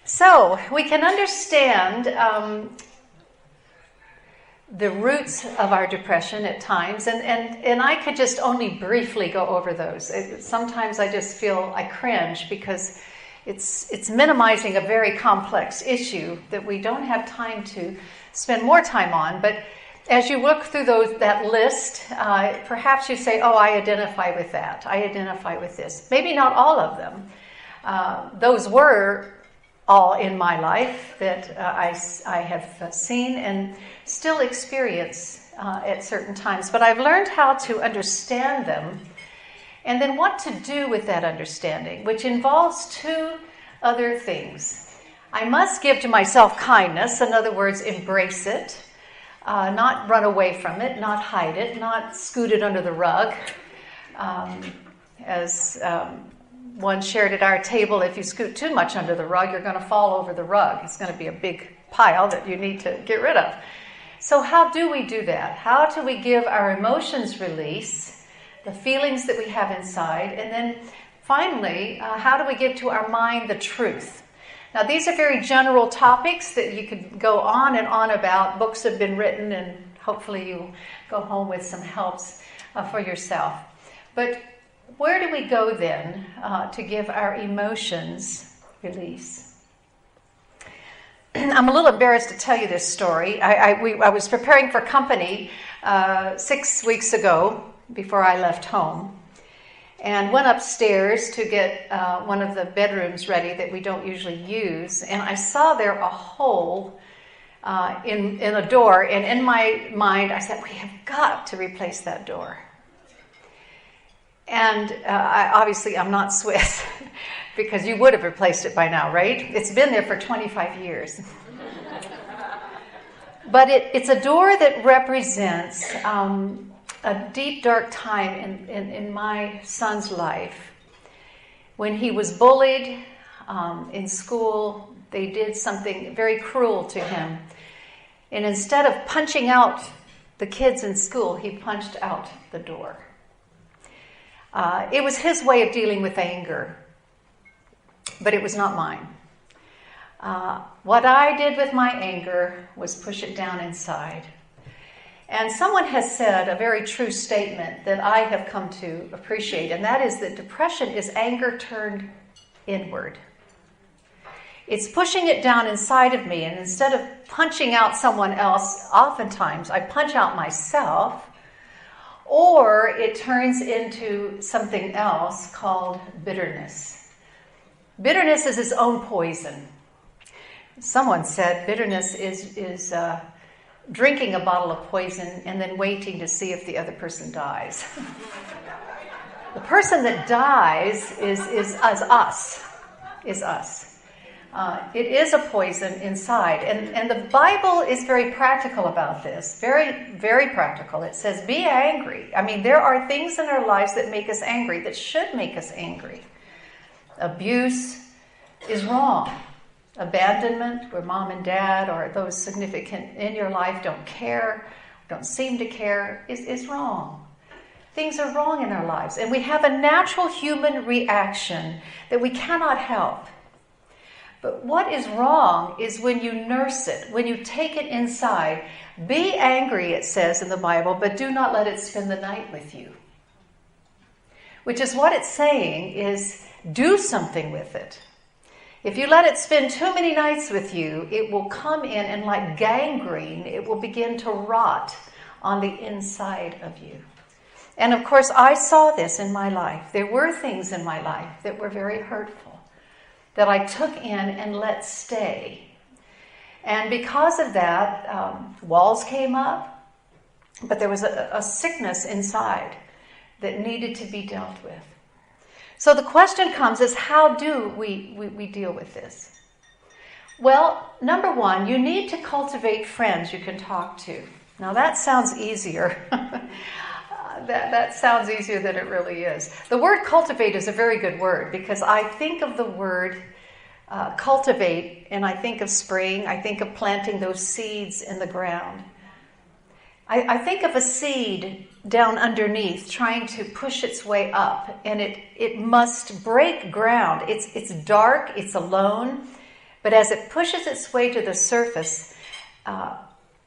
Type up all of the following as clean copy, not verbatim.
So we can understand the roots of our depression at times, and I could just only briefly go over those. Sometimes I just feel I cringe because it's minimizing a very complex issue that we don't have time to spend more time on. But as you look through that list, perhaps you say, oh, I identify with that. I identify with this. Maybe not all of them. Those were all in my life that I have seen and still experience at certain times. But I've learned how to understand them and then what to do with that understanding, which involves two other things. I must give to myself kindness, in other words, embrace it, not run away from it, not hide it, not scoot it under the rug. As one shared at our table, if you scoot too much under the rug, you're going to fall over the rug. It's going to be a big pile that you need to get rid of. So how do we do that? How do we give our emotions release, the feelings that we have inside, and then finally, how do we give to our mind the truth? Now, these are very general topics that you could go on and on about. Books have been written, and hopefully you go home with some helps for yourself. But where do we go then to give our emotions release? I'm a little embarrassed to tell you this story. I was preparing for company 6 weeks ago before I left home and went upstairs to get one of the bedrooms ready that we don't usually use. And I saw there a hole in a door. And in my mind, I said, we have got to replace that door. And obviously, I'm not Swiss, because you would have replaced it by now, right? It's been there for 25 years. But it's a door that represents a deep, dark time in my son's life. When he was bullied in school, they did something very cruel to him. And instead of punching out the kids in school, he punched out the door. It was his way of dealing with anger, but it was not mine. What I did with my anger was push it down inside. And someone has said a very true statement that I have come to appreciate, and that is that depression is anger turned inward. It's pushing it down inside of me, and instead of punching out someone else, oftentimes I punch out myself. Or it turns into something else called bitterness. Bitterness is its own poison. Someone said bitterness is drinking a bottle of poison and then waiting to see if the other person dies. The person that dies is us. It is a poison inside. And the Bible is very practical about this. Very, very practical. It says, be angry. I mean, there are things in our lives that make us angry, that should make us angry. Abuse is wrong. Abandonment, where mom and dad or those significant in your life don't care, don't seem to care, is wrong. Things are wrong in our lives. And we have a natural human reaction that we cannot help. But what is wrong is when you nurse it, when you take it inside. Be angry, it says in the Bible, but do not let it spend the night with you. Which is what it's saying is do something with it. If you let it spend too many nights with you, it will come in and like gangrene, it will begin to rot on the inside of you. And of course, I saw this in my life. There were things in my life that were very hurtful, that I took in and let stay. And because of that, walls came up, but there was a sickness inside that needed to be dealt with. So the question comes is, how do we deal with this? Well, number one, you need to cultivate friends you can talk to. Now that sounds easier. That sounds easier than it really is. The word cultivate is a very good word because I think of the word cultivate and I think of spring. I think of planting those seeds in the ground. I think of a seed down underneath trying to push its way up, and it must break ground. It's dark, it's alone. But as it pushes its way to the surface,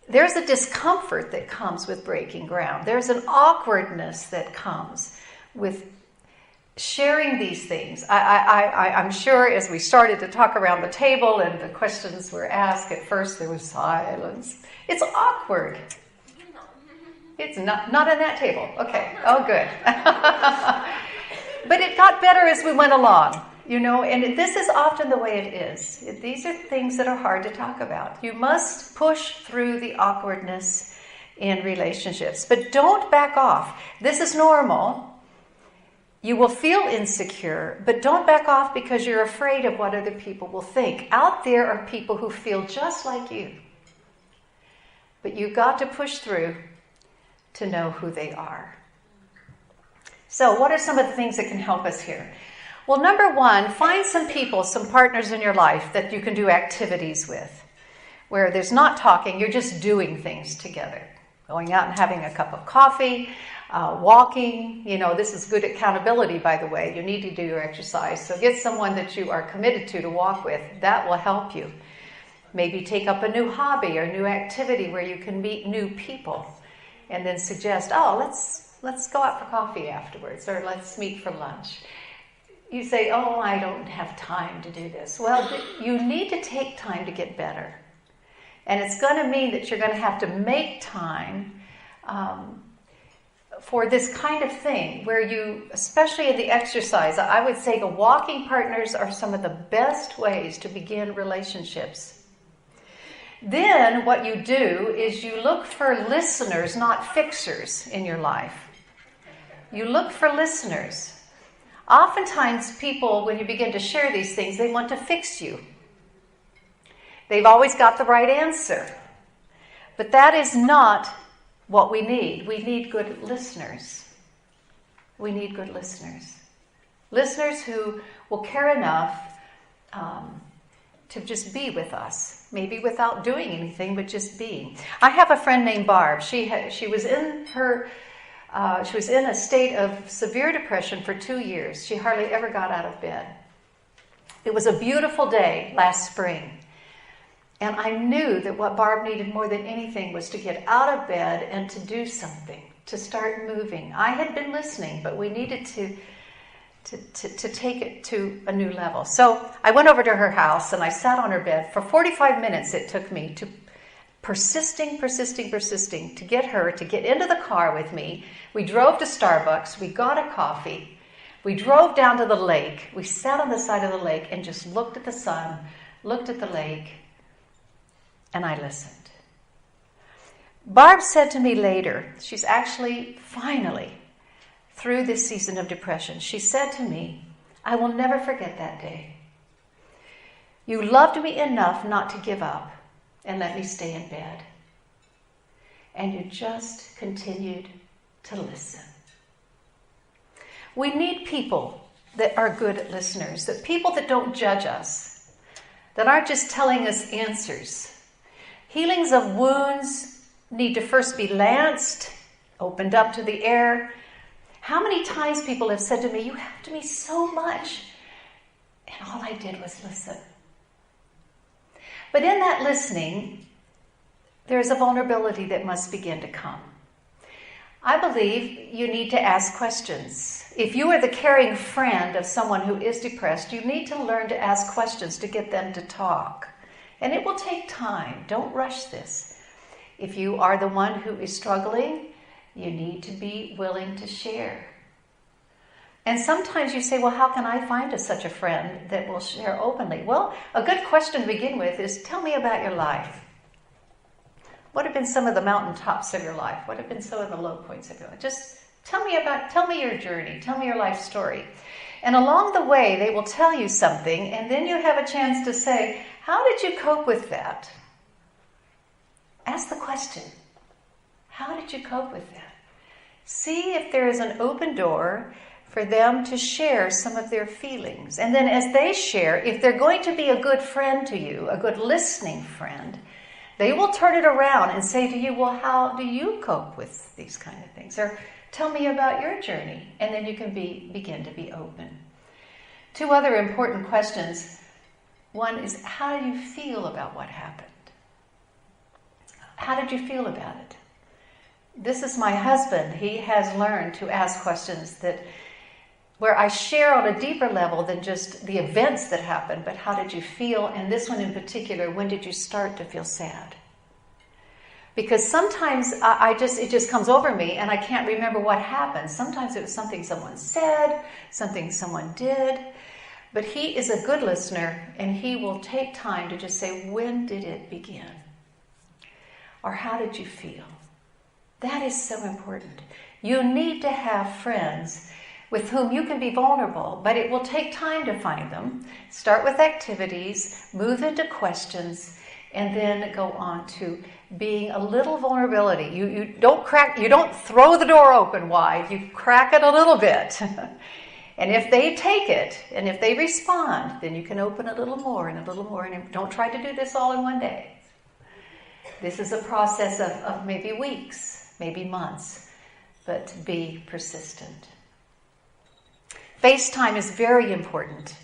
there's a discomfort that comes with breaking ground. There's an awkwardness that comes with sharing these things. I'm sure as we started to talk around the table and the questions were asked, at first there was silence. It's awkward. It's not at that table. Okay. Oh, good. But it got better as we went along, and this is often the way it is. These are things that are hard to talk about. You must push through the awkwardness in relationships, but don't back off. This is normal. You will feel insecure, but don't back off because you're afraid of what other people will think. Out there are people who feel just like you. But you've got to push through to know who they are. So what are some of the things that can help us here? Well, number one, find some people, some partners in your life that you can do activities with, where there's not talking, you're just doing things together. Going out and having a cup of coffee, walking, this is good accountability, by the way. You need to do your exercise. So get someone that you are committed to walk with. That will help you. Maybe take up a new hobby or new activity where you can meet new people and then suggest, let's go out for coffee afterwards, or let's meet for lunch. You say, I don't have time to do this. Well, you need to take time to get better. And it's going to mean that you're going to have to make time for this kind of thing where you, especially in the exercise, I would say the walking partners are some of the best ways to begin relationships. Then what you do is you look for listeners, not fixers in your life. You look for listeners. Oftentimes people, when you begin to share these things, they want to fix you. They've always got the right answer. But that is not what we need. We need good listeners. We need good listeners. Listeners who will care enough to just be with us. Maybe without doing anything, but just being. I have a friend named Barb. She was in a state of severe depression for 2 years. She hardly ever got out of bed. It was a beautiful day last spring. And I knew that what Barb needed more than anything was to get out of bed and to do something, to start moving. I had been listening, but we needed to take it to a new level. So I went over to her house and I sat on her bed. For 45 minutes it took me to persisting to get her to get into the car with me. We drove to Starbucks. We got a coffee. We drove down to the lake. We sat on the side of the lake and just looked at the sun, looked at the lake, and I listened. Barb said to me later, she's actually finally through this season of depression, she said to me, I will never forget that day. You loved me enough not to give up and let me stay in bed. And you just continued to listen. We need people that are good listeners, that people that don't judge us, that aren't just telling us answers. Healings of wounds need to first be lanced, opened up to the air. How many times people have said to me, you helped me so much, and all I did was listen. But in that listening, there's a vulnerability that must begin to come. I believe you need to ask questions. If you are the caring friend of someone who is depressed, you need to learn to ask questions to get them to talk. And it will take time. Don't rush this. If you are the one who is struggling, you need to be willing to share. And sometimes you say, well, how can I find such a friend that will share openly? Well, a good question to begin with is, tell me about your life. What have been some of the mountaintops of your life? What have been some of the low points of your life? Just tell me your journey. Tell me your life story. And along the way, they will tell you something, and then you have a chance to say, how did you cope with that? Ask the question. How did you cope with that? See if there is an open door for them to share some of their feelings. And then as they share, if they're going to be a good friend to you, a good listening friend, they will turn it around and say to you, well, how do you cope with these kind of things? Or tell me about your journey. And then you can begin to be open. 2 other important questions One is, how do you feel about what happened? How did you feel about it? This is my husband. He has learned to ask questions where I share on a deeper level than just the events that happened, but how did you feel? And this one in particular, when did you start to feel sad? Because sometimes it just comes over me and I can't remember what happened. Sometimes it was something someone said, something someone did. But he is a good listener, and he will take time to just say, when did it begin? Or how did you feel? That is so important. You need to have friends with whom you can be vulnerable, but it will take time to find them. Start with activities, move into questions, and then go on to being a little vulnerability. You don't throw the door open wide, you crack it a little bit. And if they take it, and if they respond, then you can open a little more and a little more. And don't try to do this all in one day. This is a process of maybe weeks, maybe months, but be persistent. FaceTime is very important.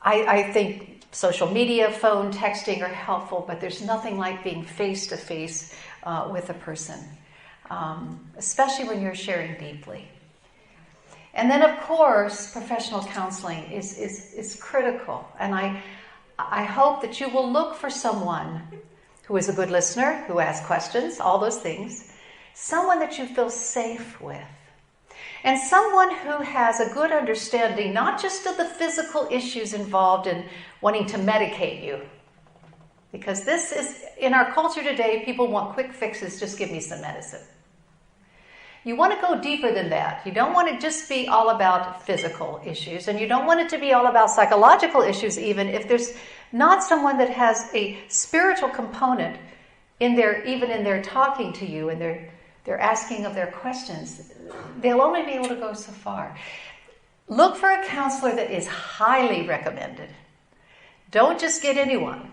I think social media, phone, texting are helpful, but there's nothing like being face-to-face with a person, especially when you're sharing deeply. And then, of course, professional counseling is critical. And I hope that you will look for someone who is a good listener, who asks questions, all those things, someone that you feel safe with, and someone who has a good understanding, not just of the physical issues involved in wanting to medicate you. Because this is, in our culture today, people want quick fixes, just give me some medicine. You want to go deeper than that. You don't want to just be all about physical issues, and you don't want it to be all about psychological issues even if there's not someone that has a spiritual component even in their talking to you and their asking of their questions. They'll only be able to go so far. Look for a counselor that is highly recommended. Don't just get anyone.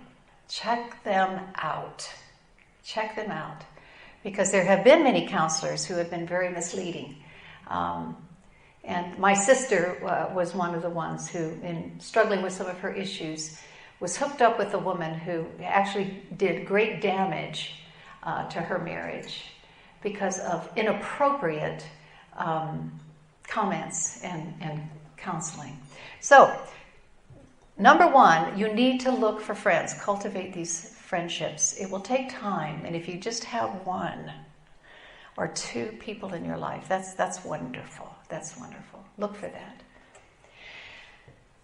Check them out. Check them out. Because there have been many counselors who have been very misleading. And my sister was one of the ones who, in struggling with some of her issues, was hooked up with a woman who actually did great damage to her marriage because of inappropriate comments and counseling. So, number one, you need to look for friends. Cultivate these friendships. It will take time, and if you just have one or two people in your life, that's wonderful. That's wonderful. Look for that.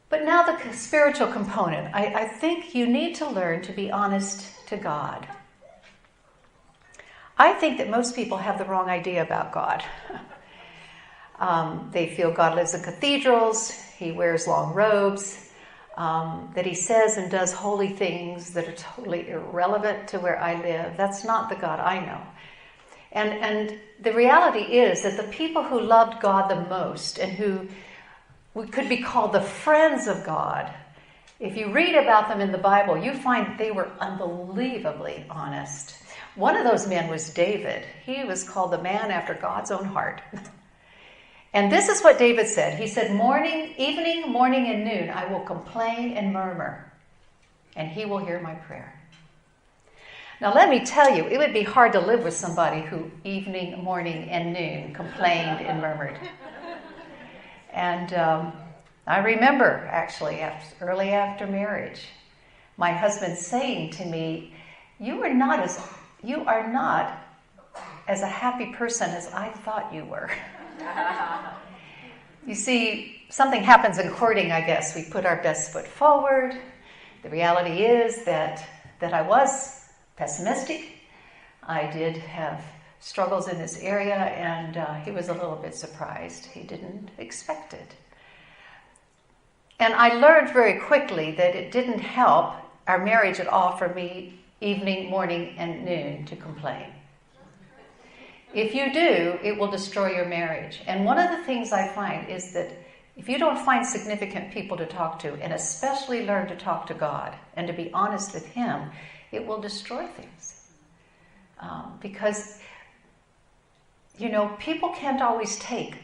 But now the spiritual component. I think you need to learn to be honest to God. I think that most people have the wrong idea about God. They feel God lives in cathedrals, he wears long robes, that he says and does holy things that are totally irrelevant to where I live. That's not the God I know. And the reality is that the people who loved God the most and who could be called the friends of God, if you read about them in the Bible, you find they were unbelievably honest. One of those men was David. He was called the man after God's own heart. And this is what David said. He said, evening, morning, and noon, I will complain and murmur, and he will hear my prayer. Now, let me tell you, it would be hard to live with somebody who evening, morning, and noon complained and murmured. And I remember, actually, early after marriage, my husband saying to me, you are not as a happy person as I thought you were. You see, something happens in courting, I guess. We put our best foot forward. The reality is that I was pessimistic. I did have struggles in this area, and he was a little bit surprised. He didn't expect it. And I learned very quickly that it didn't help our marriage at all for me evening, morning, and noon to complain. If you do, it will destroy your marriage. And one of the things I find is that if you don't find significant people to talk to, and especially learn to talk to God and to be honest with him, it will destroy things. Because, people can't always take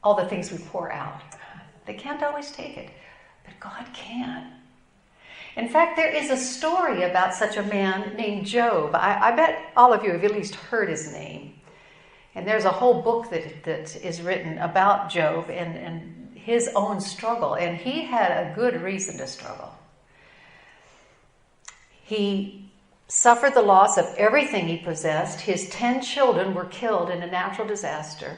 all the things we pour out. They can't always take it. But God can. In fact, there is a story about such a man named Job. I bet all of you have at least heard his name. And there's a whole book that is written about Job and his own struggle. And he had a good reason to struggle. He suffered the loss of everything he possessed. His 10 children were killed in a natural disaster.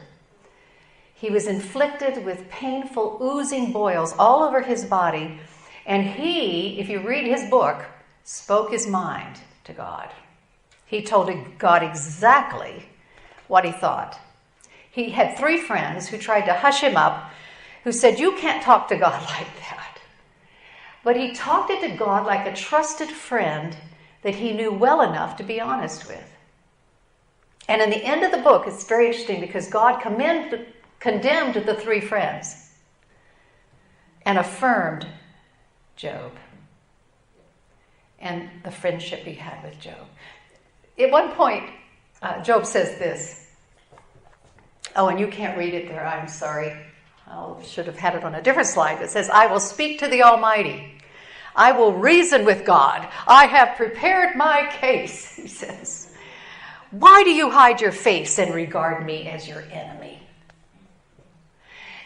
He was inflicted with painful, oozing boils all over his body. And he, if you read his book, spoke his mind to God. He told God exactly what he thought. He had 3 friends who tried to hush him up, who said, "You can't talk to God like that." But he talked it to God like a trusted friend that he knew well enough to be honest with. And in the end of the book, it's very interesting because God condemned the 3 friends and affirmed Job and the friendship he had with Job. At one point, Job says this. Oh, and you can't read it there. I'm sorry. I should have had it on a different slide. It says, "I will speak to the Almighty. I will reason with God. I have prepared my case," he says. "Why do you hide your face and regard me as your enemy?"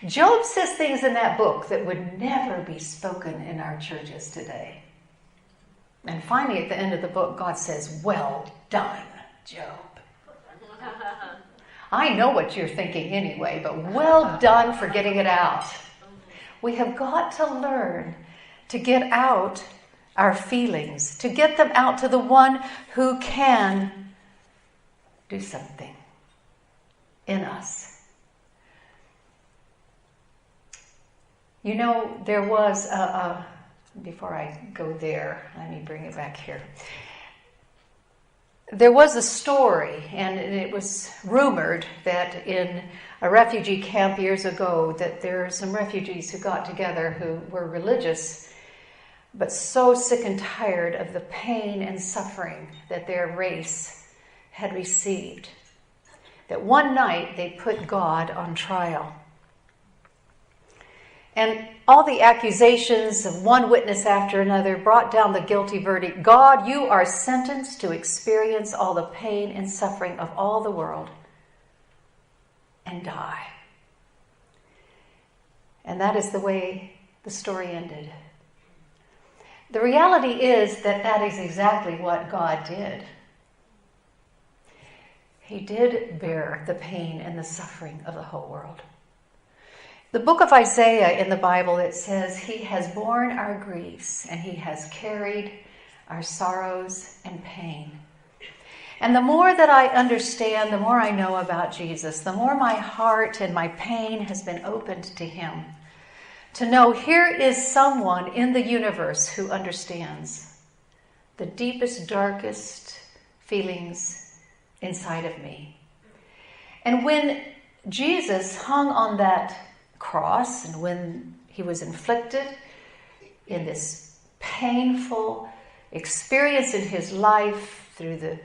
Job says things in that book that would never be spoken in our churches today. And finally, at the end of the book, God says, "Well done, Job. I know what you're thinking anyway, but well done for getting it out." We have got to learn to get out our feelings, to get them out to the one who can do something in us. You know, there was before I go there, let me bring it back here. There was a story, and it was rumored that in a refugee camp years ago that there are some refugees who got together who were religious, but so sick and tired of the pain and suffering that their race had received, that one night they put God on trial. And all the accusations of one witness after another brought down the guilty verdict. "God, you are sentenced to experience all the pain and suffering of all the world and die." And that is the way the story ended. The reality is that that is exactly what God did. He did bear the pain and the suffering of the whole world. The book of Isaiah in the Bible, it says, "He has borne our griefs and he has carried our sorrows and pain." And the more that I understand, the more I know about Jesus, the more my heart and my pain has been opened to him. To know here is someone in the universe who understands the deepest, darkest feelings inside of me. And when Jesus hung on that cross, and when he was inflicted in this painful experience in his life through the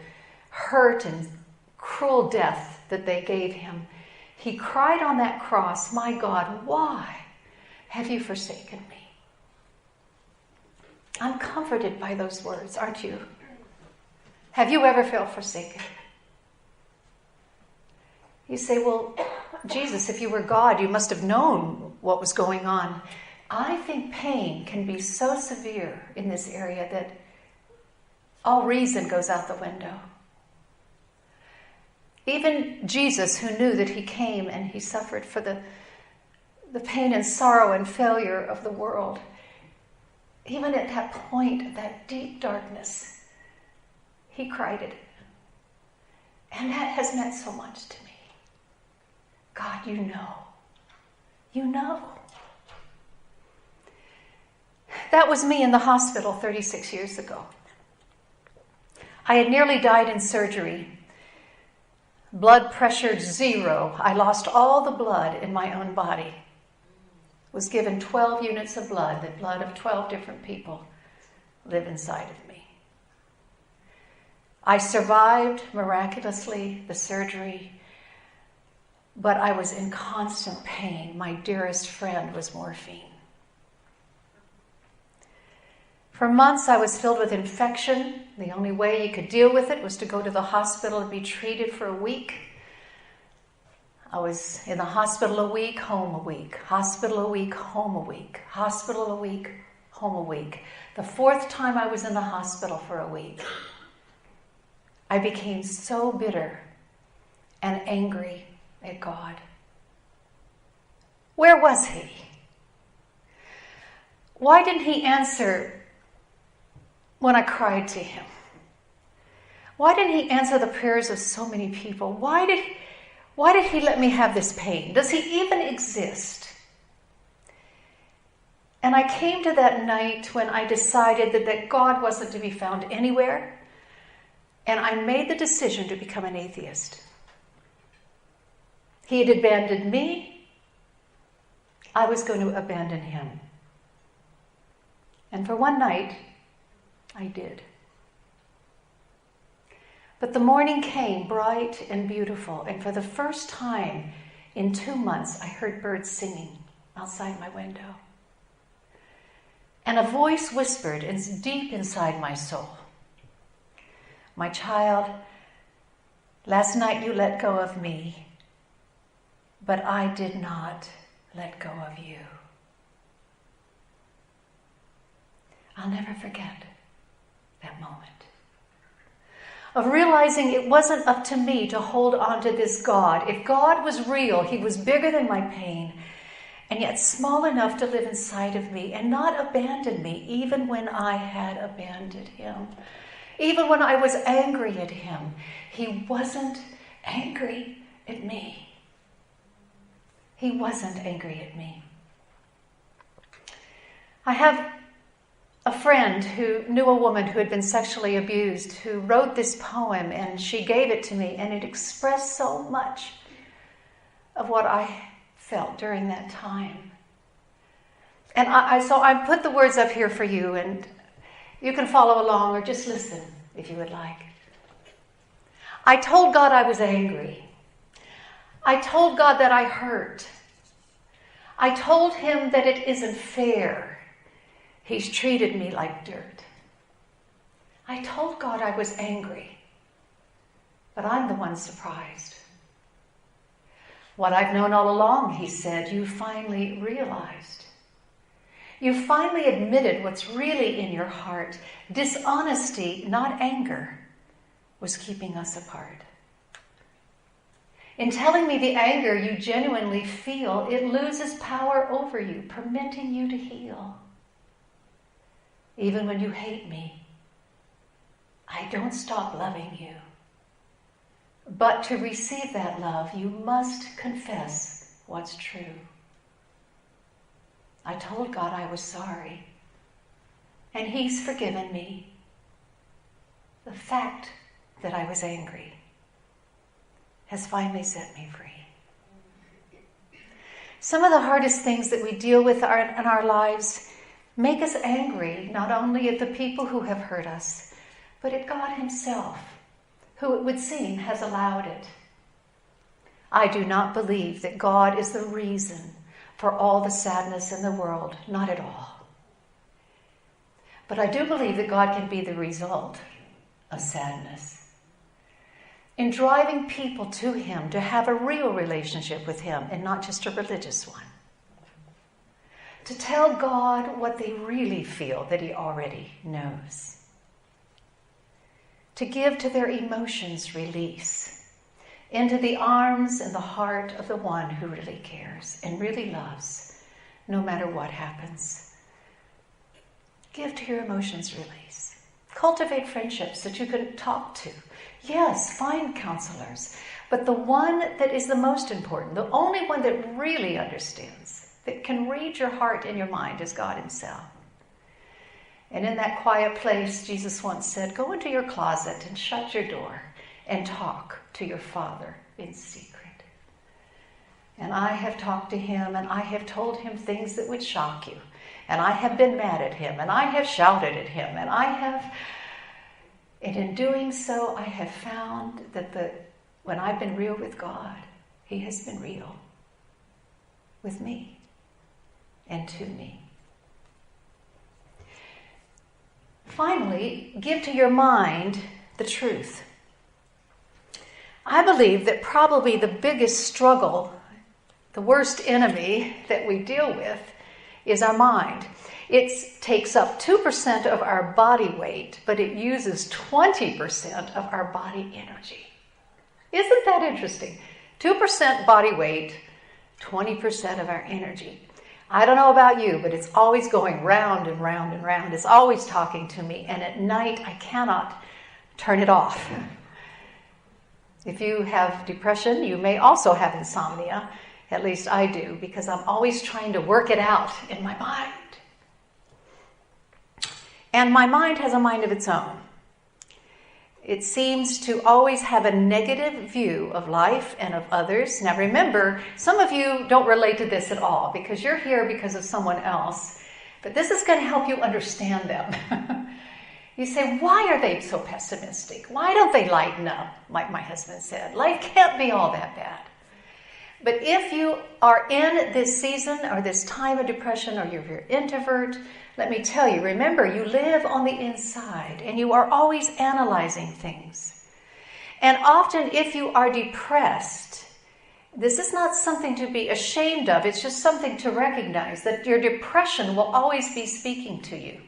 hurt and cruel death that they gave him, he cried on that cross, "My God, why have you forsaken me?" I'm comforted by those words, aren't you? Have you ever felt forsaken? You say, "Well, Jesus, if you were God, you must have known what was going on." I think pain can be so severe in this area that all reason goes out the window. Even Jesus, who knew that he came and he suffered for the pain and sorrow and failure of the world, even at that point, that deep darkness, he cried it. And that has meant so much to me. God, you know. You know. That was me in the hospital 36 years ago. I had nearly died in surgery. Blood pressure 0. I lost all the blood in my own body. Was given 12 units of blood. The blood of 12 different people live inside of me. I survived miraculously the surgery, but I was in constant pain. My dearest friend was morphine. For months I was filled with infection. The only way you could deal with it was to go to the hospital and be treated for a week. I was in the hospital a week, home a week. Hospital a week, home a week. Hospital a week, home a week. The fourth time I was in the hospital for a week, I became so bitter and angry at God. Where was He? Why didn't He answer when I cried to Him? Why didn't He answer the prayers of so many people? Why did He let me have this pain? Does He even exist? And I came to that night when I decided that God wasn't to be found anywhere, and I made the decision to become an atheist. He had abandoned me. I was going to abandon Him. And for one night, I did. But the morning came bright and beautiful, and for the first time in 2 months, I heard birds singing outside my window. And a voice whispered deep inside my soul, "My child, last night you let go of me, but I did not let go of you." I'll never forget that moment of realizing it wasn't up to me to hold on to this God. If God was real, He was bigger than my pain, and yet small enough to live inside of me and not abandon me, even when I had abandoned Him. Even when I was angry at Him, He wasn't angry at me. He wasn't angry at me. I have a friend who knew a woman who had been sexually abused, who wrote this poem, and she gave it to me, and it expressed so much of what I felt during that time. And so I put the words up here for you, and you can follow along or just listen if you would like. I told God I was angry. I told God that I hurt. I told Him that it isn't fair. He's treated me like dirt. I told God I was angry, but I'm the one surprised. What I've known all along, He said, you finally realized. You finally admitted what's really in your heart. Dishonesty, not anger, was keeping us apart. In telling me the anger you genuinely feel, it loses power over you, permitting you to heal. Even when you hate me, I don't stop loving you. But to receive that love, you must confess what's true. I told God I was sorry, and He's forgiven me. The fact that I was angry has finally set me free. Some of the hardest things that we deal with in our lives make us angry, not only at the people who have hurt us, but at God Himself, who it would seem has allowed it. I do not believe that God is the reason for all the sadness in the world, not at all. But I do believe that God can be the result of sadness, in driving people to Him to have a real relationship with Him and not just a religious one. To tell God what they really feel that He already knows. To give to their emotions release into the arms and the heart of the one who really cares and really loves, no matter what happens. Give to your emotions release. Cultivate friendships that you can talk to. Yes, find counselors, but the one that is the most important, the only one that really understands, that can read your heart and your mind, is God Himself. And in that quiet place, Jesus once said, go into your closet and shut your door and talk to your Father in secret. And I have talked to Him, and I have told Him things that would shock you. And I have been mad at Him, and I have shouted at Him, and in doing so, I have found that when I've been real with God, He has been real with me and to me. Finally, give to your mind the truth. I believe that probably the biggest struggle, the worst enemy that we deal with, is our mind. It takes up 2% of our body weight, but it uses 20% of our body energy. Isn't that interesting? 2% body weight, 20% of our energy. I don't know about you, but it's always going round and round and round. It's always talking to me, and at night I cannot turn it off. If you have depression, you may also have insomnia. At least I do, because I'm always trying to work it out in my mind. And my mind has a mind of its own. It seems to always have a negative view of life and of others. Now remember, some of you don't relate to this at all because you're here because of someone else. But this is going to help you understand them. You say, why are they so pessimistic? Why don't they lighten up, like my husband said? Life can't be all that bad. But if you are in this season or this time of depression, or you're an introvert, let me tell you, remember, you live on the inside and you are always analyzing things. And often if you are depressed, this is not something to be ashamed of. It's just something to recognize that your depression will always be speaking to you.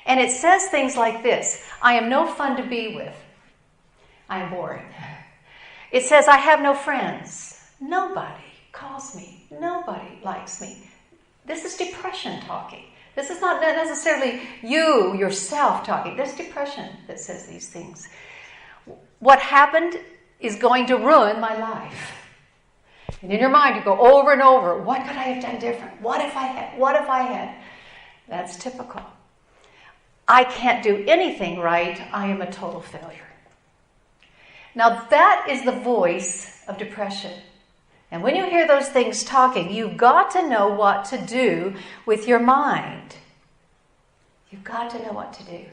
And it says things like this: I am no fun to be with. I am boring. It says, I have no friends. Nobody calls me. Nobody likes me. This is depression talking. This is not necessarily you, yourself talking. There's depression that says these things. What happened is going to ruin my life. And in your mind you go over and over, what could I have done different? What if I had? What if I had? That's typical. I can't do anything right. I am a total failure. Now that is the voice of depression. And when you hear those things talking, you've got to know what to do with your mind. You've got to know what to do.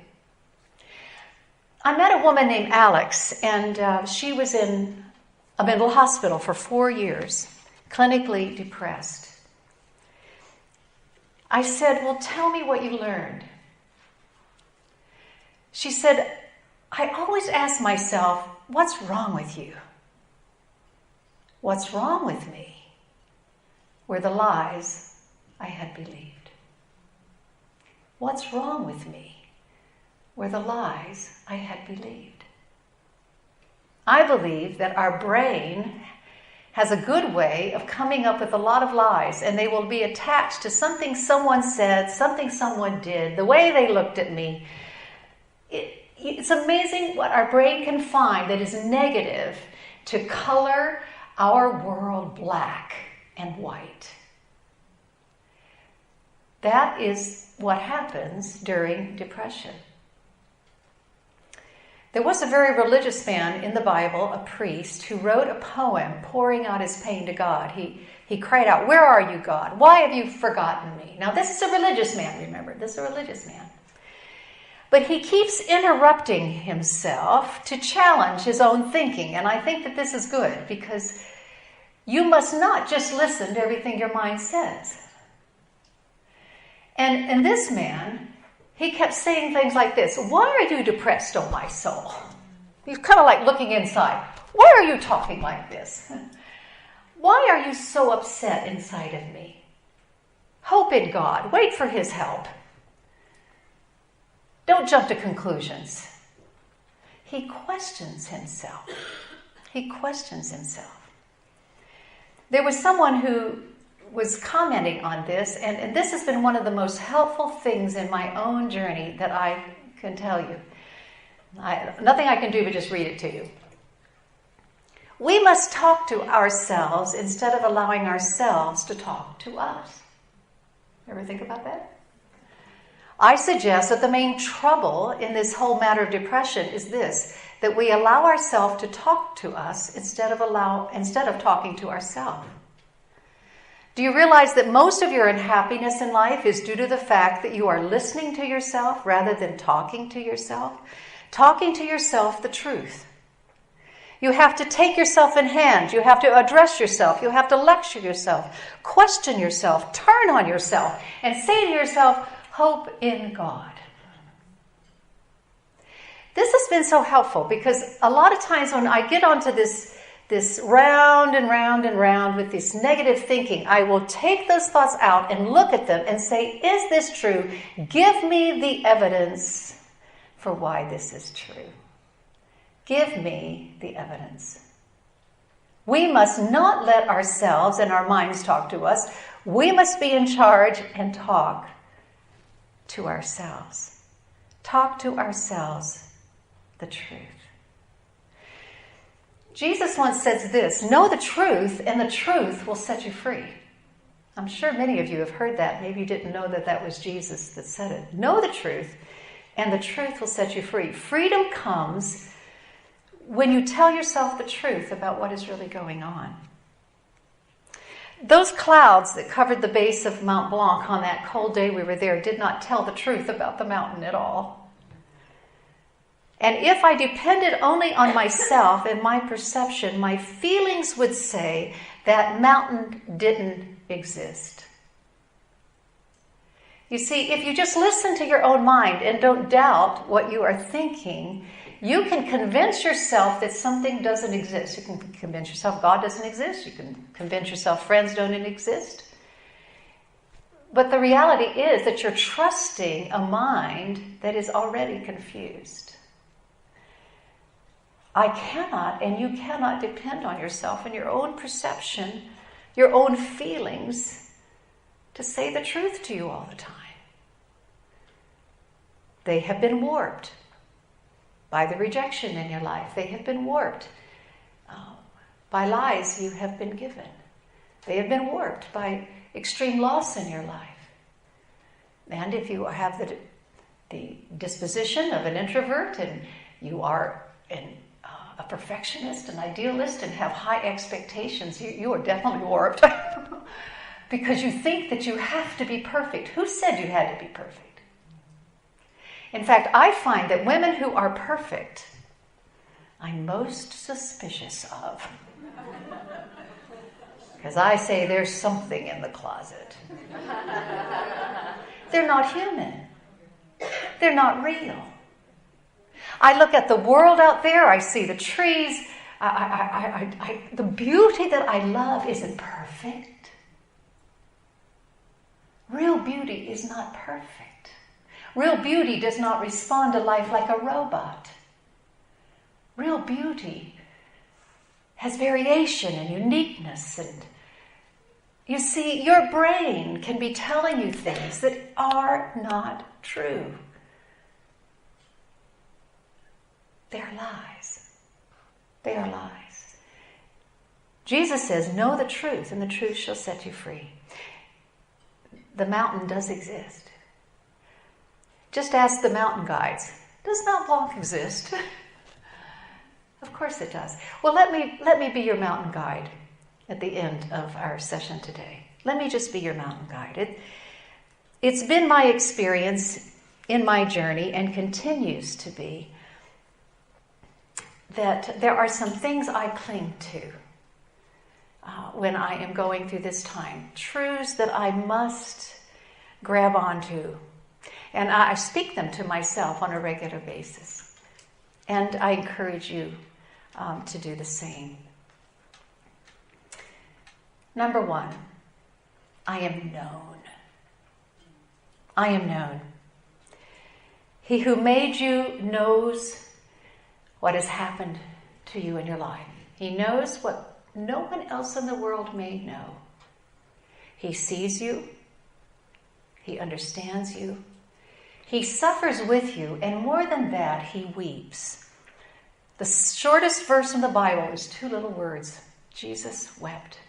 I met a woman named Alex, and she was in a mental hospital for 4 years, clinically depressed. I said, well, tell me what you learned. She said, I always ask myself, what's wrong with you? What's wrong with me were the lies I had believed. What's wrong with me were the lies I had believed. I believe that our brain has a good way of coming up with a lot of lies, and they will be attached to something someone said, something someone did, the way they looked at me. It's amazing what our brain can find that is negative to color our world black and white. That is what happens during depression. There was a very religious man in the Bible, a priest, who wrote a poem pouring out his pain to God. He cried out, "Where are you, God? Why have you forgotten me?" Now this is a religious man, remember. This is a religious man. But he keeps interrupting himself to challenge his own thinking. And I think that this is good, because you must not just listen to everything your mind says. And this man, he kept saying things like this: "Why are you depressed, oh my soul?" He's kind of like looking inside. Why are you talking like this? Why are you so upset inside of me? Hope in God. Wait for his help. Don't jump to conclusions. He questions himself. He questions himself. There was someone who was commenting on this, and this has been one of the most helpful things in my own journey that I can tell you. Nothing I can do but just read it to you. We must talk to ourselves instead of allowing ourselves to talk to us. Ever think about that? I suggest that the main trouble in this whole matter of depression is this: that we allow ourselves to talk to us instead of talking to ourselves. Do you realize that most of your unhappiness in life is due to the fact that you are listening to yourself rather than talking to yourself? Talking to yourself the truth. You have to take yourself in hand. You have to address yourself. You have to lecture yourself, question yourself, turn on yourself, and say to yourself, hope in God. been so helpful because a lot of times when I get onto this round and round and round with this negative thinking, I will take those thoughts out and look at them and say, is this true? Give me the evidence for why this is true. Give me the evidence. We must not let ourselves and our minds talk to us. We must be in charge and talk to ourselves. Talk to ourselves the truth. Jesus once says this, know the truth and the truth will set you free. I'm sure many of you have heard that. Maybe you didn't know that that was Jesus that said it. Know the truth and the truth will set you free. Freedom comes when you tell yourself the truth about what is really going on. Those clouds that covered the base of Mont Blanc on that cold day we were there did not tell the truth about the mountain at all. And if I depended only on myself and my perception, my feelings would say that mountain didn't exist. You see, if you just listen to your own mind and don't doubt what you are thinking, you can convince yourself that something doesn't exist. You can convince yourself God doesn't exist. You can convince yourself friends don't exist. But the reality is that you're trusting a mind that is already confused. I cannot and you cannot depend on yourself and your own perception, your own feelings to say the truth to you all the time. They have been warped by the rejection in your life. They have been warped by lies you have been given. They have been warped by extreme loss in your life. And if you have the disposition of an introvert and you are a perfectionist, an idealist, and have high expectations, you are definitely warped because you think that you have to be perfect. Who said you had to be perfect? In fact, I find that women who are perfect, I'm most suspicious of. Because I say there's something in the closet. They're not human. They're not real. I look at the world out there, I see the trees, the beauty that I love isn't perfect. Real beauty is not perfect. Real beauty does not respond to life like a robot. Real beauty has variation and uniqueness, and you see, your brain can be telling you things that are not true. They are lies. They are lies. Jesus says, know the truth, and the truth shall set you free. The mountain does exist. Just ask the mountain guides, does Mont Blanc exist? Of course it does. Well, let me be your mountain guide at the end of our session today. Let me just be your mountain guide. It's been my experience in my journey and continues to be that there are some things I cling to when I am going through this time. Truths that I must grab onto. And I speak them to myself on a regular basis. And I encourage you to do the same. Number one, I am known. I am known. He who made you knows what has happened to you in your life. He knows what no one else in the world may know. He sees you. He understands you. He suffers with you, and more than that, he weeps. The shortest verse in the Bible is 2 little words. Jesus wept.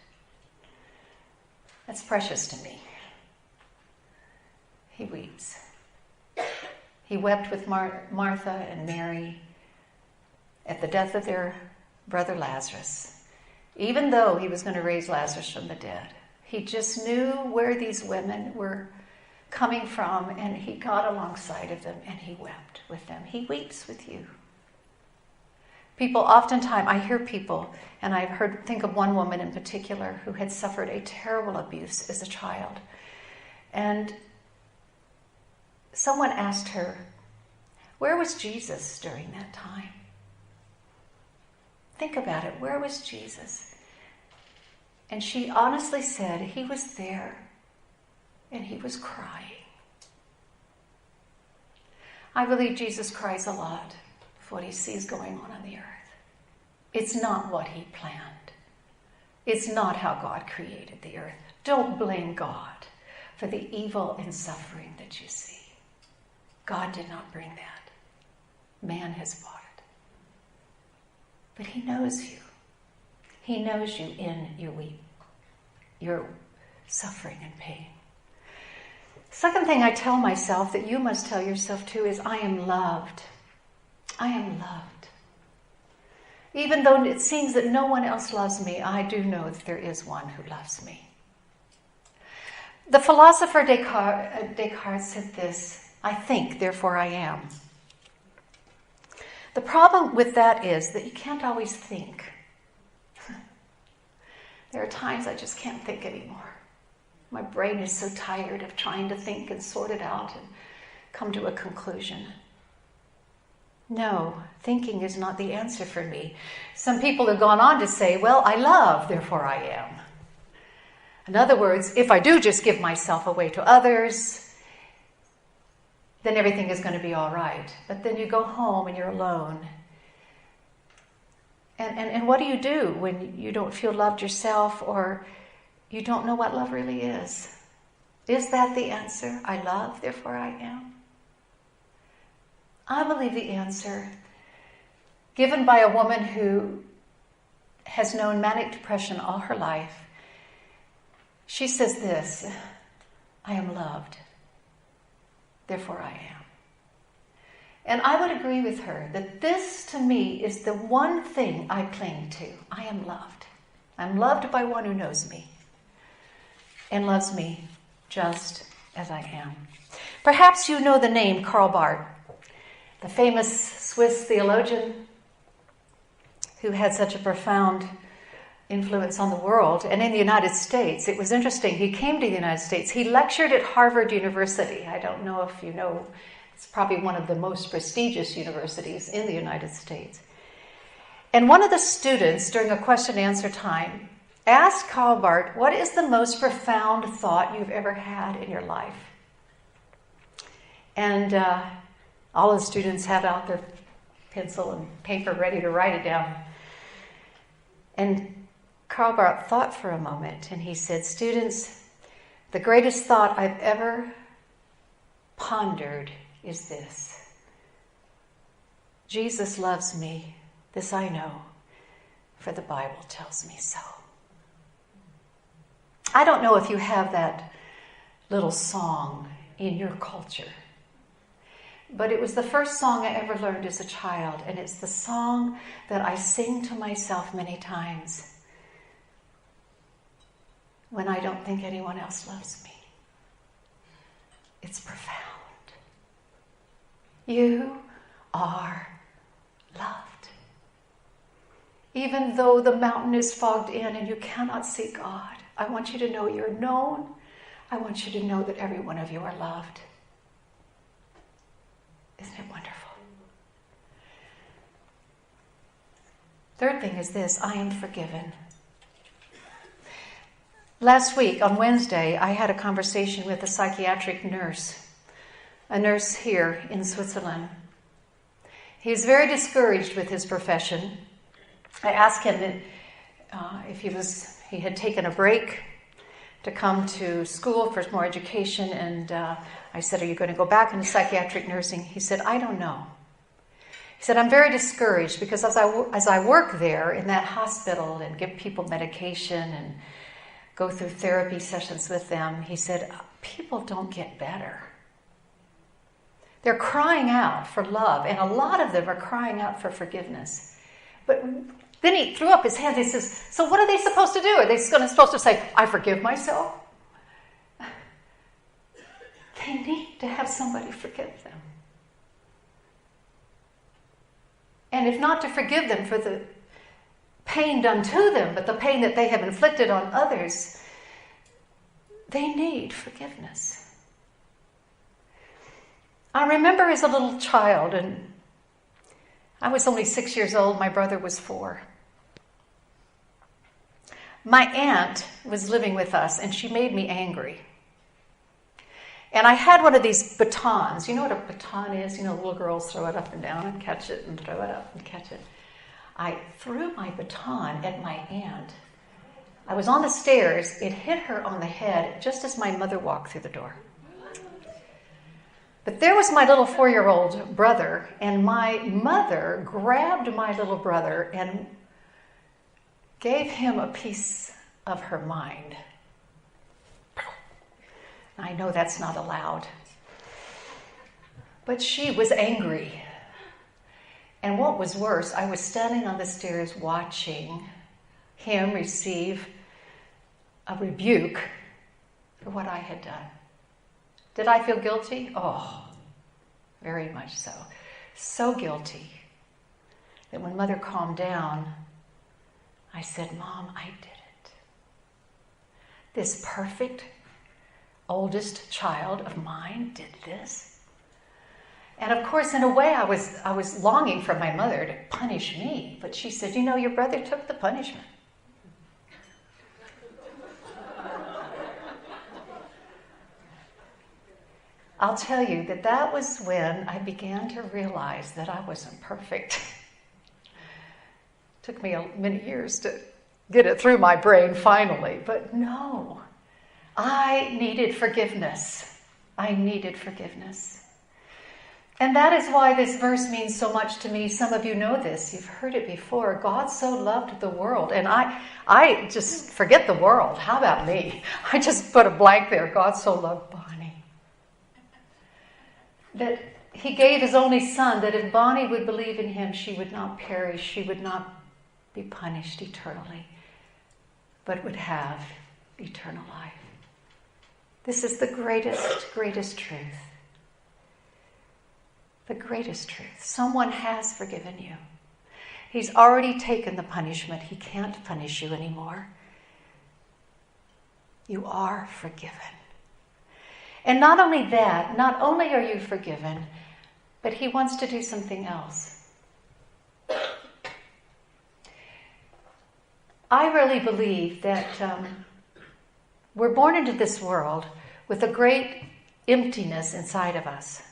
That's precious to me. He weeps. He wept with Martha and Mary at the death of their brother Lazarus, even though he was going to raise Lazarus from the dead. He just knew where these women were coming from, and he got alongside of them, and he wept with them. He weeps with you. People oftentimes, I hear people, and I've think of one woman in particular who had suffered a terrible abuse as a child. And someone asked her, Where was Jesus during that time? Think about it. Where was Jesus? And she honestly said he was there and he was crying. I believe Jesus cries a lot for what he sees going on the earth. It's not what he planned. It's not how God created the earth. Don't blame God for the evil and suffering that you see. God did not bring that. Man has brought it. But he knows you. He knows you in your suffering and pain. Second thing I tell myself that you must tell yourself too is, I am loved. I am loved. Even though it seems that no one else loves me, I do know that there is one who loves me. The philosopher Descartes said this, I think, therefore I am. The problem with that is that you can't always think. There are times I just can't think anymore. My brain is so tired of trying to think and sort it out and come to a conclusion. No, thinking is not the answer for me. Some people have gone on to say, well, I love, therefore I am. In other words, if I do just give myself away to others, then everything is going to be all right. But then you go home and you're alone. And what do you do when you don't feel loved yourself, or you don't know what love really is? Is that the answer? I love, therefore I am? I believe the answer, given by a woman who has known manic depression all her life, she says this, I am loved, therefore I am. And I would agree with her that this, to me, is the one thing I cling to. I am loved. I'm loved by one who knows me and loves me just as I am. Perhaps you know the name Karl Barth, the famous Swiss theologian who had such a profound influence on the world and in the United States. It was interesting. He came to the United States. He lectured at Harvard University. I don't know if you know, it's probably one of the most prestigious universities in the United States. And one of the students, during a question and answer time, asked Karl Barth, what is the most profound thought you've ever had in your life? And all the students have out their pencil and paper ready to write it down. And Karl Barth thought for a moment, and he said, students, the greatest thought I've ever pondered is this. Jesus loves me, this I know, for the Bible tells me so. I don't know if you have that little song in your culture, but it was the first song I ever learned as a child, and it's the song that I sing to myself many times when I don't think anyone else loves me. It's profound. You are loved. Even though the mountain is fogged in and you cannot see God, I want you to know you're known. I want you to know that every one of you are loved. Isn't it wonderful? Third thing is this, I am forgiven. Last week, on Wednesday, I had a conversation with a psychiatric nurse, a nurse here in Switzerland. He's very discouraged with his profession. I asked him if he had taken a break to come to school for more education, and I said, are you going to go back into psychiatric nursing? He said, I don't know. He said, I'm very discouraged because as I work there in that hospital and give people medication and go through therapy sessions with them, he said, people don't get better. They're crying out for love, and a lot of them are crying out for forgiveness. But then he threw up his hands. He says, so what are they supposed to do? Are they supposed to say, I forgive myself? They need to have somebody forgive them. And if not to forgive them for the pain done to them, but the pain that they have inflicted on others, they need forgiveness. I remember as a little child, and I was only 6 years old, my brother was 4. My aunt was living with us, and she made me angry. And I had one of these batons. You know what a baton is? You know, little girls throw it up and down and catch it and throw it up and catch it. I threw my baton at my aunt. I was on the stairs. It hit her on the head just as my mother walked through the door. But there was my little 4-year-old brother, and my mother grabbed my little brother and gave him a piece of her mind. I know that's not allowed. But she was angry. And what was worse, I was standing on the stairs watching him receive a rebuke for what I had done. Did I feel guilty? Oh, very much so. So guilty that when Mother calmed down, I said, Mom, I did it. This perfect oldest child of mine did this. And of course, in a way, I was longing for my mother to punish me. But she said, you know, your brother took the punishment. I'll tell you that was when I began to realize that I wasn't perfect. Took me many years to get it through my brain finally, but no. I needed forgiveness. I needed forgiveness. And that is why this verse means so much to me. Some of you know this. You've heard it before. God so loved the world. And I just forget the world. How about me? I just put a blank there. God so loved Bonnie. That he gave his only son, that if Bonnie would believe in him, she would not perish. She would not be punished eternally, but would have eternal life. This is the greatest truth. The greatest truth. Someone has forgiven you. He's already taken the punishment. He can't punish you anymore. You are forgiven. And not only that, not only are you forgiven, but he wants to do something else. I really believe that we're born into this world with a great emptiness inside of us.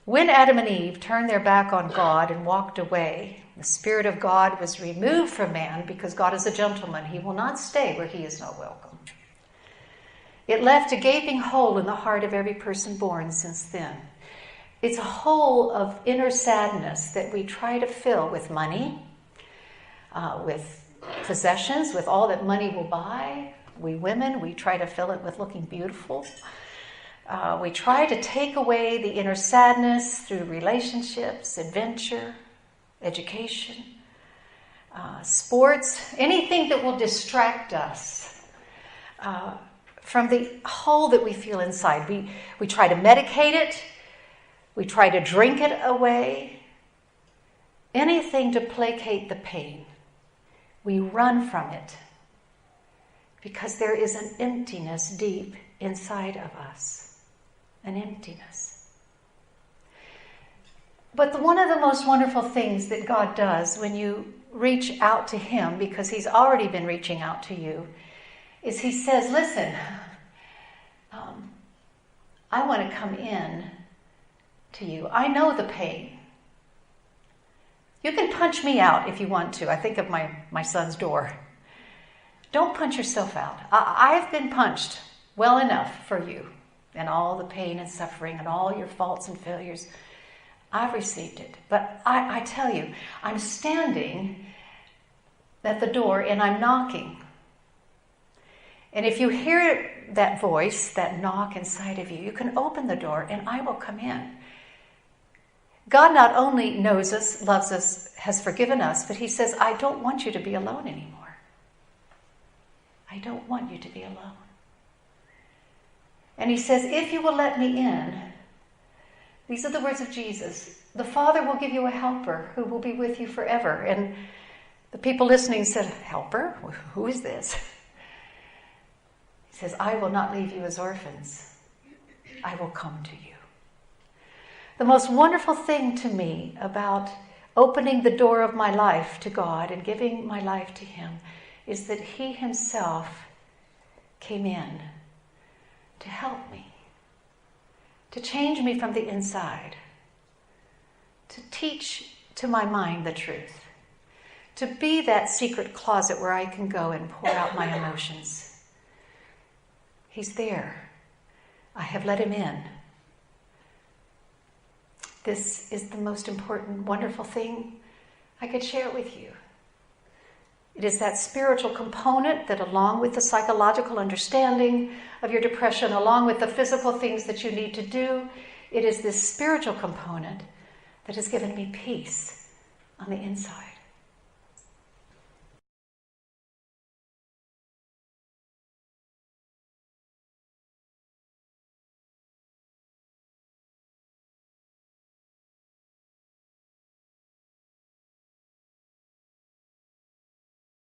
When Adam and Eve turned their back on God and walked away, the Spirit of God was removed from man because God is a gentleman. He will not stay where he is not welcome. It left a gaping hole in the heart of every person born since then. It's a hole of inner sadness that we try to fill with money, with possessions, with all that money will buy. We women, we try to fill it with looking beautiful. We try to take away the inner sadness through relationships, adventure, education, sports, anything that will distract us from the hole that we feel inside. We try to medicate it. We try to drink it away. Anything to placate the pain. We run from it because there is an emptiness deep inside of us. An emptiness. But one of the most wonderful things that God does when you reach out to him, because he's already been reaching out to you, is he says, listen, I want to come in to you. I know the pain. You can punch me out if you want to. I think of my son's door. Don't punch yourself out. I've been punched well enough for you. And all the pain and suffering and all your faults and failures. I've received it. But I tell you, I'm standing at the door and I'm knocking. And if you hear that voice, that knock inside of you, you can open the door and I will come in. God not only knows us, loves us, has forgiven us, but he says, I don't want you to be alone anymore. I don't want you to be alone. And he says, if you will let me in, these are the words of Jesus, the Father will give you a helper who will be with you forever. And the people listening said, helper? Who is this? He says, I will not leave you as orphans. I will come to you. The most wonderful thing to me about opening the door of my life to God and giving my life to Him is that He Himself came in to help me, to change me from the inside, to teach to my mind the truth, to be that secret closet where I can go and pour out my emotions. He's there. I have let Him in. This is the most important, wonderful thing I could share with you. It is that spiritual component that, along with the psychological understanding of your depression, along with the physical things that you need to do, it is this spiritual component that has given me peace on the inside.